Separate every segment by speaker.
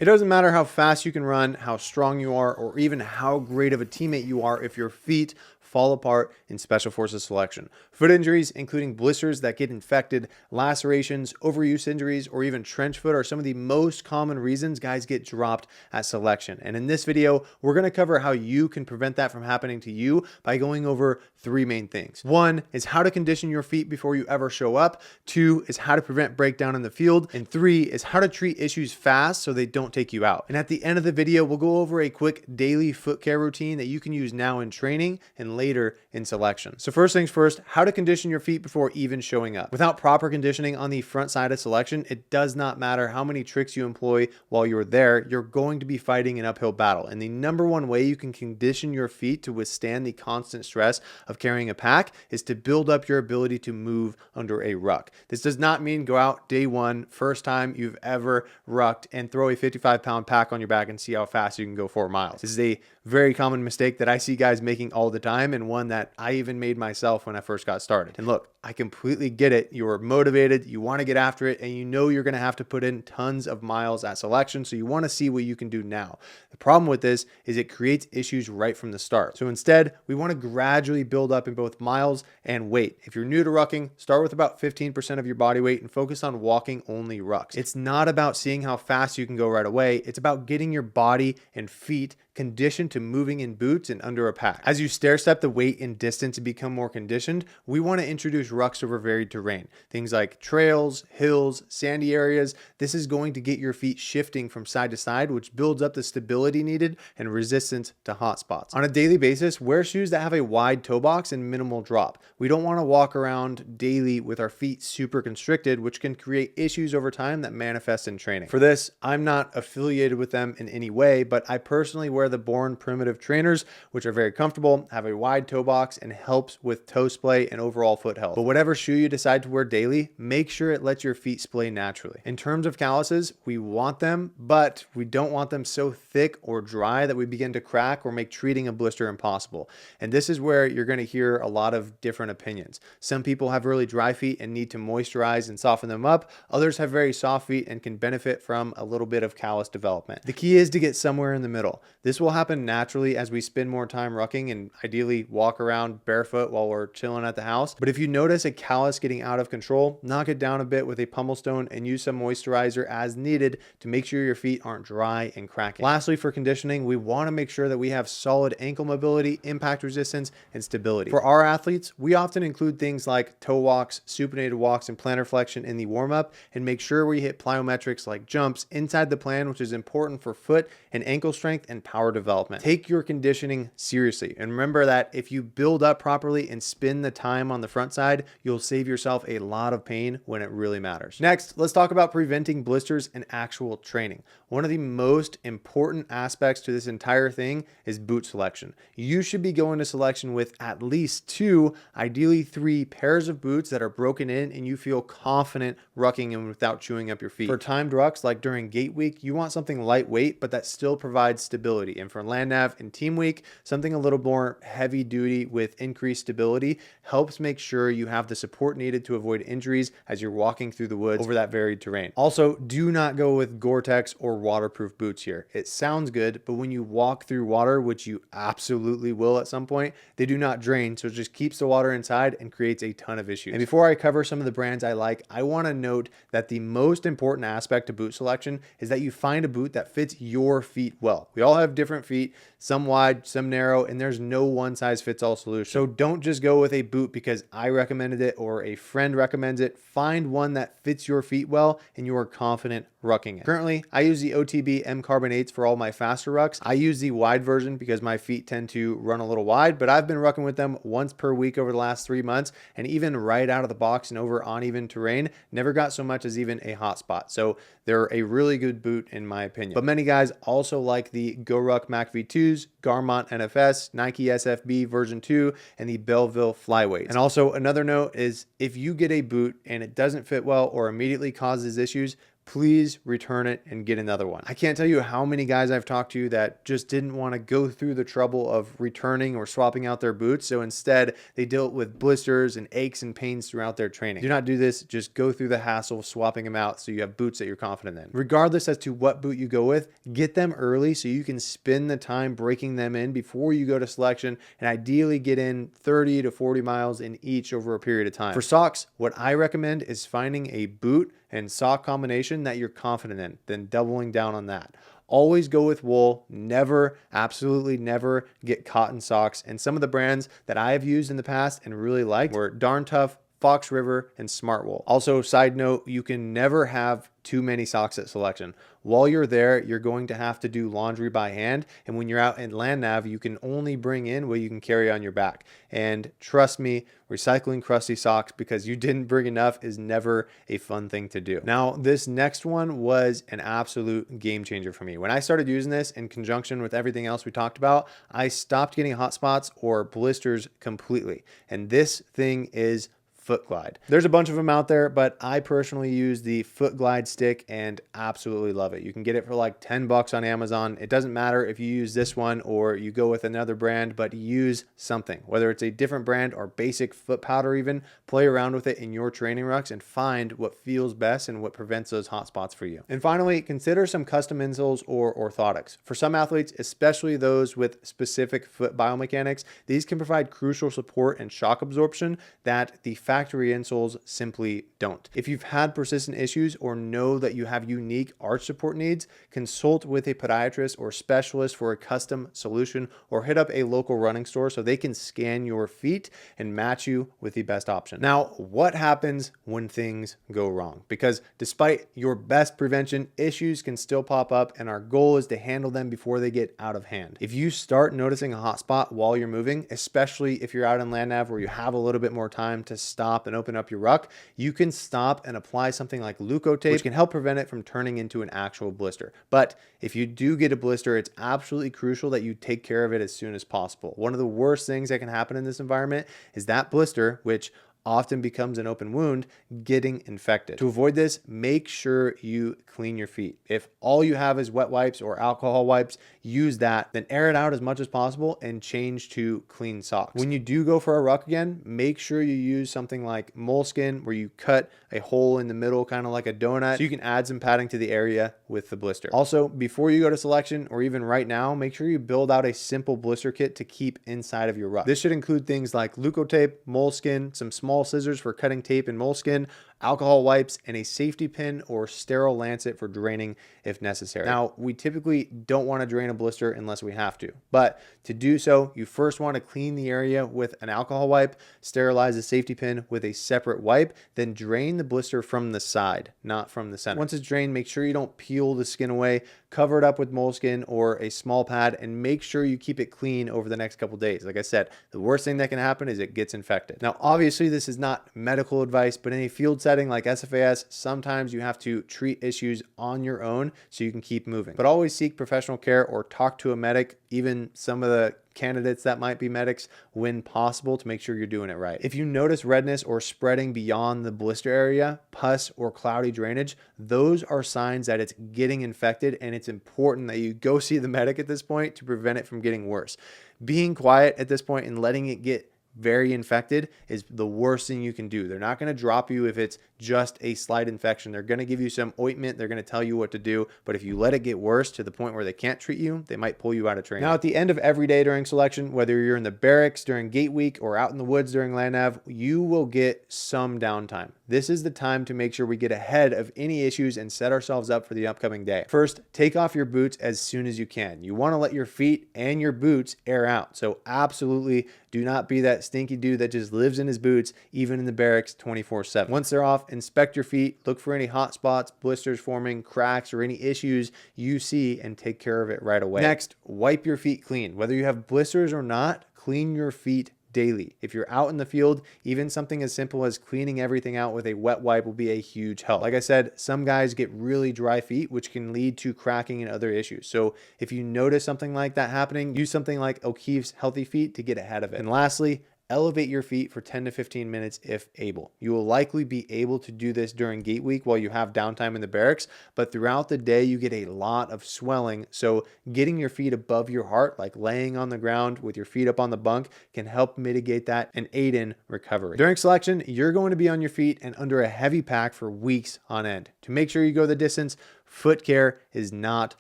Speaker 1: It doesn't matter how fast you can run, how strong you are, or even how great of a teammate you are if your feet fall apart in Special Forces selection. Foot injuries, including blisters that get infected, lacerations, overuse injuries, or even trench foot are some of the most common reasons guys get dropped at selection. And in this video, we're going to cover how you can prevent that from happening to you by going over three main things. One is how to condition your feet before you ever show up. Two is how to prevent breakdown in the field. And three is how to treat issues fast so they don't take you out. And at the end of the video, we'll go over a quick daily foot care routine that you can use now in training and later in selection. So first things first, how to condition your feet before even showing up. Without proper conditioning on the front side of selection, it does not matter how many tricks you employ while you're there, you're going to be fighting an uphill battle. And the number one way you can condition your feet to withstand the constant stress of carrying a pack is to build up your ability to move under a ruck. This does not mean go out day one, first time you've ever rucked, and throw a 55-pound pack on your back and see how fast you can go 4 miles. This is a very common mistake that I see guys making all the time, and one that I even made myself when I first got started. And look, I completely get it. You're motivated, you want to get after it, and you know you're going to have to put in tons of miles at selection, so you want to see what you can do now. The problem with this is it creates issues right from the start. So instead, we want to gradually build up in both miles and weight. If you're new to rucking, start with about 15% of your body weight and focus on walking only rucks. It's not about seeing how fast you can go right away. It's about getting your body and feet conditioned to moving in boots and under a pack. As you stair step the weight and distance and become more conditioned, we want to introduce rucks over varied terrain. Things like trails, hills, sandy areas. This is going to get your feet shifting from side to side, which builds up the stability needed and resistance to hot spots. On a daily basis, wear shoes that have a wide toe box and minimal drop. We don't want to walk around daily with our feet super constricted, which can create issues over time that manifest in training. For this, I'm not affiliated with them in any way, but I personally wear the Born Primitive trainers, which are very comfortable, have a wide toe box, and helps with toe splay and overall foot health. But whatever shoe you decide to wear daily, make sure it lets your feet splay naturally. In terms of calluses, we want them, but we don't want them so thick or dry that we begin to crack or make treating a blister impossible. And this is where you're going to hear a lot of different opinions. Some people have really dry feet and need to moisturize and soften them up. Others have very soft feet and can benefit from a little bit of callus development. The key is to get somewhere in the middle. This will happen naturally as we spend more time rucking and ideally walk around barefoot while we're chilling at the house. But if you notice a callus getting out of control, knock it down a bit with a pummel stone and use some moisturizer as needed to make sure your feet aren't dry and cracking. Lastly, for conditioning, we want to make sure that we have solid ankle mobility, impact resistance, and stability. For our athletes, we often include things like toe walks, supinated walks, and plantar flexion in the warm-up, and make sure we hit plyometrics like jumps inside the plan, which is important for foot and ankle strength and power development. Take your conditioning seriously, and remember that if you build up properly and spend the time on the front side, you'll save yourself a lot of pain when it really matters. Next, let's talk about preventing blisters in actual training. One of the most important aspects to this entire thing is boot selection. You should be going to selection with at least 2, ideally 3 pairs of boots that are broken in and you feel confident rucking in without chewing up your feet. For timed rucks like during gate week, you want something lightweight but that still provides stability. And for land nav and team week, something a little more heavy duty with increased stability helps make sure you have the support needed to avoid injuries as you're walking through the woods over that varied terrain. Also, do not go with Gore-Tex or waterproof boots here. It sounds good, but when you walk through water, which you absolutely will at some point, they do not drain, so it just keeps the water inside and creates a ton of issues. And before I cover some of the brands I like, I want to note that the most important aspect of boot selection is that you find a boot that fits your feet well. We all have different feet, some wide, some narrow, and there's no one size fits all solution. So don't just go with a boot because I recommended it or a friend recommends it. Find one that fits your feet well and you are confident rucking it. Currently, I use the OTB M Carbon 8s for all my faster rucks. I use the wide version because my feet tend to run a little wide, but I've been rucking with them once per week over the last 3 months, and even right out of the box and over uneven terrain, never got so much as even a hot spot. So they're a really good boot in my opinion. But many guys also like the GoRuck Mac V2s, Garmont NFS, Nike SFB version 2, and the Belleville Flyweights. And also another note is if you get a boot and it doesn't fit well or immediately causes issues, please return it and get another one. I can't tell you how many guys I've talked to that just didn't want to go through the trouble of returning or swapping out their boots. So instead, they dealt with blisters and aches and pains throughout their training. Do not do this. Just go through the hassle of swapping them out so you have boots that you're confident in. Regardless as to what boot you go with, get them early so you can spend the time breaking them in before you go to selection, and ideally get in 30 to 40 miles in each over a period of time. For socks, what I recommend is finding a boot and sock combination that you're confident in, then doubling down on that. Always go with wool. Never, absolutely never get cotton socks. And some of the brands that I have used in the past and really liked were Darn Tough, Fox River, and Smartwool. Also, side note, you can never have too many socks at selection. While you're there, you're going to have to do laundry by hand. And when you're out in land nav, you can only bring in what you can carry on your back. And trust me, recycling crusty socks because you didn't bring enough is never a fun thing to do. Now, this next one was an absolute game changer for me. When I started using this in conjunction with everything else we talked about, I stopped getting hot spots or blisters completely. And this thing is Foot Glide. There's a bunch of them out there, but I personally use the Foot Glide stick and absolutely love it. You can get it for like 10 bucks on Amazon. It doesn't matter if you use this one or you go with another brand, but use something, whether it's a different brand or basic foot powder even. Play around with it in your training rucks and find what feels best and what prevents those hot spots for you. And finally, consider some custom insoles or orthotics. For some athletes, especially those with specific foot biomechanics, these can provide crucial support and shock absorption that the factory insoles simply don't. If you've had persistent issues or know that you have unique arch support needs, consult with a podiatrist or specialist for a custom solution, or hit up a local running store so they can scan your feet and match you with the best option. Now, what happens when things go wrong? Because despite your best prevention, issues can still pop up, and our goal is to handle them before they get out of hand. If you start noticing a hot spot while you're moving, especially if you're out in land nav where you have a little bit more time to stop and open up your ruck, you can stop and apply something like Leukotape, which can help prevent it from turning into an actual blister. But if you do get a blister, it's absolutely crucial that you take care of it as soon as possible. One of the worst things that can happen in this environment is that blister, which often becomes an open wound, getting infected. To avoid this, make sure you clean your feet. If all you have is wet wipes or alcohol wipes, use that, then air it out as much as possible and change to clean socks. When you do go for a ruck again, make sure you use something like moleskin, where you cut a hole in the middle, kind of like a donut, so you can add some padding to the area with the blister. Also, before you go to selection, or even right now, make sure you build out a simple blister kit to keep inside of your ruck. This should include things like Leukotape, moleskin, some small scissors for cutting tape and moleskin, alcohol wipes, and a safety pin or sterile lancet for draining if necessary. Now, we typically don't want to drain a blister unless we have to, but to do so, you first want to clean the area with an alcohol wipe, sterilize the safety pin with a separate wipe, then drain the blister from the side, not from the center. Once it's drained, make sure you don't peel the skin away, cover it up with moleskin or a small pad, and make sure you keep it clean over the next couple days. Like I said, the worst thing that can happen is it gets infected. Now, obviously, this is not medical advice, but in a field setting like SFAS, sometimes you have to treat issues on your own so you can keep moving. But always seek professional care or talk to a medic, even some of the candidates that might be medics, when possible, to make sure you're doing it right. If you notice redness or spreading beyond the blister area, pus or cloudy drainage, those are signs that it's getting infected, and it's important that you go see the medic at this point to prevent it from getting worse. Being quiet at this point and letting it get very infected is the worst thing you can do. They're not going to drop you if it's just a slight infection. They're going to give you some ointment. They're going to tell you what to do. But if you let it get worse to the point where they can't treat you, they might pull you out of training. Now, at the end of every day during selection, whether you're in the barracks during gate week or out in the woods during land nav, you will get some downtime. This is the time to make sure we get ahead of any issues and set ourselves up for the upcoming day. First, take off your boots as soon as you can. You want to let your feet and your boots air out. So absolutely do not be that stinky dude that just lives in his boots, even in the barracks 24/7. Once they're off, inspect your feet, look for any hot spots, blisters forming, cracks, or any issues you see, and take care of it right away. Next, wipe your feet clean. Whether you have blisters or not, clean your feet daily. If you're out in the field, even something as simple as cleaning everything out with a wet wipe will be a huge help. Like I said, some guys get really dry feet, which can lead to cracking and other issues. So if you notice something like that happening, use something like O'Keefe's Healthy Feet to get ahead of it. And lastly, elevate your feet for 10 to 15 minutes if able. You will likely be able to do this during gate week while you have downtime in the barracks, but throughout the day you get a lot of swelling. So getting your feet above your heart, like laying on the ground with your feet up on the bunk, can help mitigate that and aid in recovery. During selection, you're going to be on your feet and under a heavy pack for weeks on end. To make sure you go the distance, foot care is not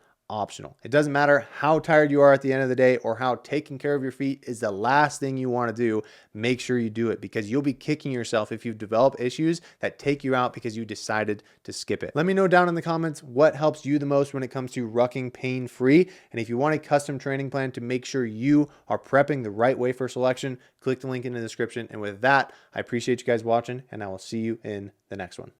Speaker 1: optional. It doesn't matter how tired you are at the end of the day or how taking care of your feet is the last thing you want to do. Make sure you do it, because you'll be kicking yourself if you've developed issues that take you out because you decided to skip it. Let me know down in the comments what helps you the most when it comes to rucking pain-free. And if you want a custom training plan to make sure you are prepping the right way for selection, click the link in the description. And with that, I appreciate you guys watching, and I will see you in the next one.